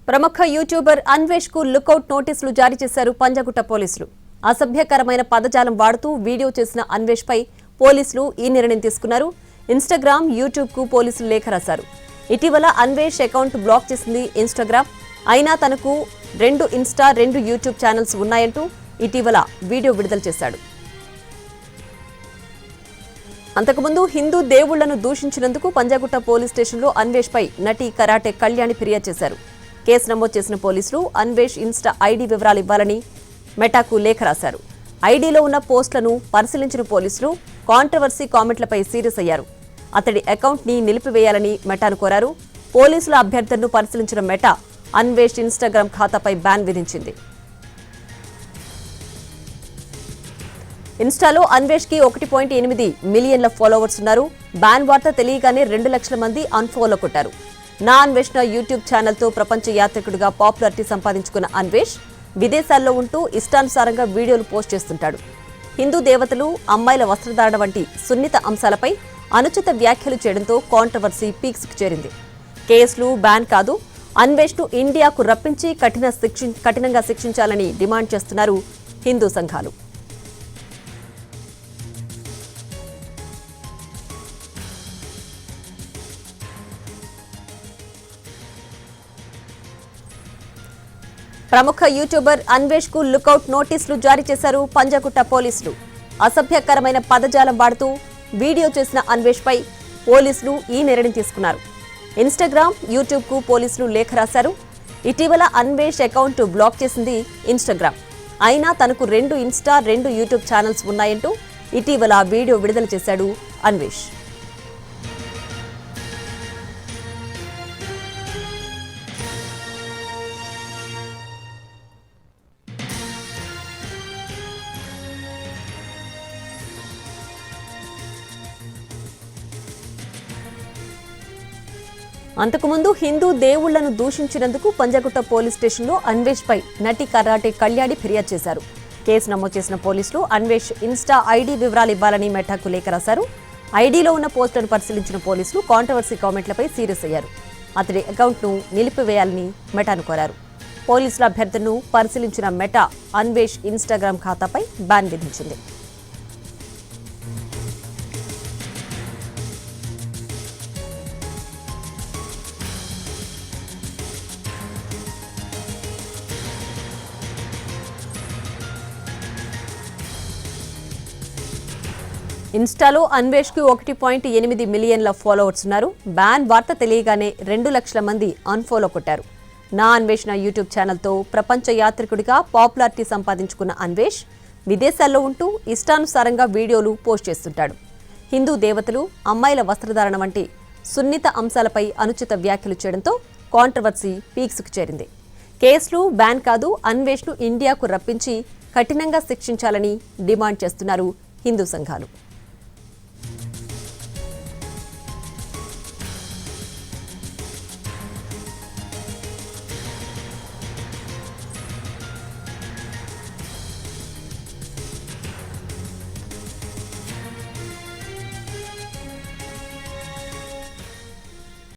ప్రముఖ యూట్యూబర్ అన్వేష్ కు లుకౌట్ నోటీసులు జారీ చేశారు పంజాగుట్ట పోలీసులు. అసభ్యకరమైన పదజాలం వాడుతూ వీడియో చేసిన అన్వేష్ పై పోలీసులు ఈ నిర్ణయం తీసుకున్నారు. ఇన్‌స్టాగ్రామ్, యూట్యూబ్ కు పోలీసులు లేఖ రాశారు. ఇటీవల అన్వేష్ అకౌంట్ బ్లాక్ చేసింది ఇన్‌స్టాగ్రామ్. అయినా తనకు 2 ఇన్‌స్టా, 2 యూట్యూబ్ ఛానల్స్ ఉన్నాయంటూ ఇటీవల వీడియో విడుదల చేశాడు. అంతకుముందు హిందూ దేవుళ్లను దూషించినందుకు పంజాగుట్ట పోలీస్ స్టేషన్లో అన్వేష్ పై నటి కరాటే కళ్యాణి ఫిర్యాదు చేశారు. కేసు నమోదు చేసిన పోలీసులు అన్వేష్ ఇన్‌స్టా ఐడి వివరాలు ఇవ్వాలని మెటాకు లేఖ రాశారు. ఐడీలో ఉన్న పోస్టులను పరిశీలించిన పోలీసులు కాంట్రవర్సీ కామెంట్లపై సీరియస్ అయ్యారు. అతడి అకౌంట్ ని నిలిపివేయాలని మెటాను కోరారు. పోలీసుల అభ్యర్థనను పరిశీలించిన మెటా అన్వేష్ ఇన్‌స్టాగ్రామ్ ఖాతాపై బ్యాన్ విధించింది. ఇన్‌స్టాలో అన్వేష్ కి 1.8 మిలియన్ల ఫాలోవర్స్ ఉన్నారు. బ్యాన్ వార్త తెలియగానే 2 లక్షల మంది అన్ఫాలో కొట్టారు. నా అన్వేషణ యూట్యూబ్ ఛానల్తో ప్రపంచ యాత్రికుడిగా పాపులారిటీ సంపాదించుకున్న అన్వేష్ విదేశాల్లో ఉంటూ ఇష్టానుసారంగా వీడియోలు పోస్ట్ చేస్తుంటాడు. హిందూ దేవతలు, అమ్మాయిల వస్త్రధారణ వంటి సున్నిత అంశాలపై అనుచిత వ్యాఖ్యలు చేయడంతో కాంట్రవర్సీ పీక్స్కు చేరింది. కేసులు బ్యాన్ కాదు, అన్వేష్ను ఇండియాకు రప్పించి కఠినంగా శిక్షించాలని డిమాండ్ చేస్తున్నారు హిందూ సంఘాలు. ప్రముఖ యూట్యూబర్ అన్వేష్ కు లుకౌట్ నోటీసులు జారీ చేశారు పంజాగుట్ట పోలీసులు. అసభ్యకరమైన పదజాలం వాడుతూ వీడియో చేసిన అన్వేష్ పై పోలీసులు ఈ నిర్ణయం తీసుకున్నారు. ఇన్‌స్టాగ్రామ్, యూట్యూబ్ కు పోలీసులు లేఖ రాశారు. ఇటీవల అన్వేష్ అకౌంట్ బ్లాక్ చేసింది ఇన్‌స్టాగ్రామ్. అయినా తనకు 2 ఇన్‌స్టా, 2 యూట్యూబ్ ఛానల్స్ ఉన్నాయంటూ ఇటీవల వీడియో విడుదల చేశాడు అన్వేష్. అంతకుముందు హిందూ దేవుళ్లను దూషించినందుకు పంజాగుట్ట పోలీస్ స్టేషన్లో అన్వేష్ పై నటి కరాటే కళ్యాణి ఫిర్యాదు చేశారు. కేసు నమోదు చేసిన పోలీసులు అన్వేష్ ఇన్‌స్టా ఐడి వివరాలు ఇవ్వాలని మెటాకు లేఖ రాశారు. ఐడీలో ఉన్న పోస్టులను పరిశీలించిన పోలీసులు కాంట్రవర్సీ కామెంట్లపై సీరియస్ అయ్యారు. అతడి అకౌంట్ను నిలిపివేయాలని మెటాను కోరారు. పోలీసుల అభ్యర్థనను పరిశీలించిన మెటా అన్వేష్ ఇన్‌స్టాగ్రామ్ ఖాతాపై బ్యాన్ విధించింది. ఇన్‌స్టాలో అన్వేష్ కు 1.8 మిలియన్ల ఫాలోవర్స్ ఉన్నారు. బ్యాన్ వార్త తెలియగానే 2 లక్షల మంది అన్ఫాలో కొట్టారు. నా అన్వేషణ యూట్యూబ్ ఛానల్తో ప్రపంచ యాత్రికుడిగా పాపులారిటీ సంపాదించుకున్న అన్వేష్ విదేశాల్లో ఉంటూ ఇష్టానుసారంగా వీడియోలు పోస్ట్ చేస్తుంటాడు. హిందూ దేవతలు, అమ్మాయిల వస్త్రధారణ వంటి సున్నిత అంశాలపై అనుచిత వ్యాఖ్యలు చేయడంతో కాంట్రవర్సీ పీక్స్కు చేరింది. కేసులు బ్యాన్ కాదు, అన్వేష్ను ఇండియాకు రప్పించి కఠినంగా శిక్షించాలని డిమాండ్ చేస్తున్నారు హిందూ సంఘాలు.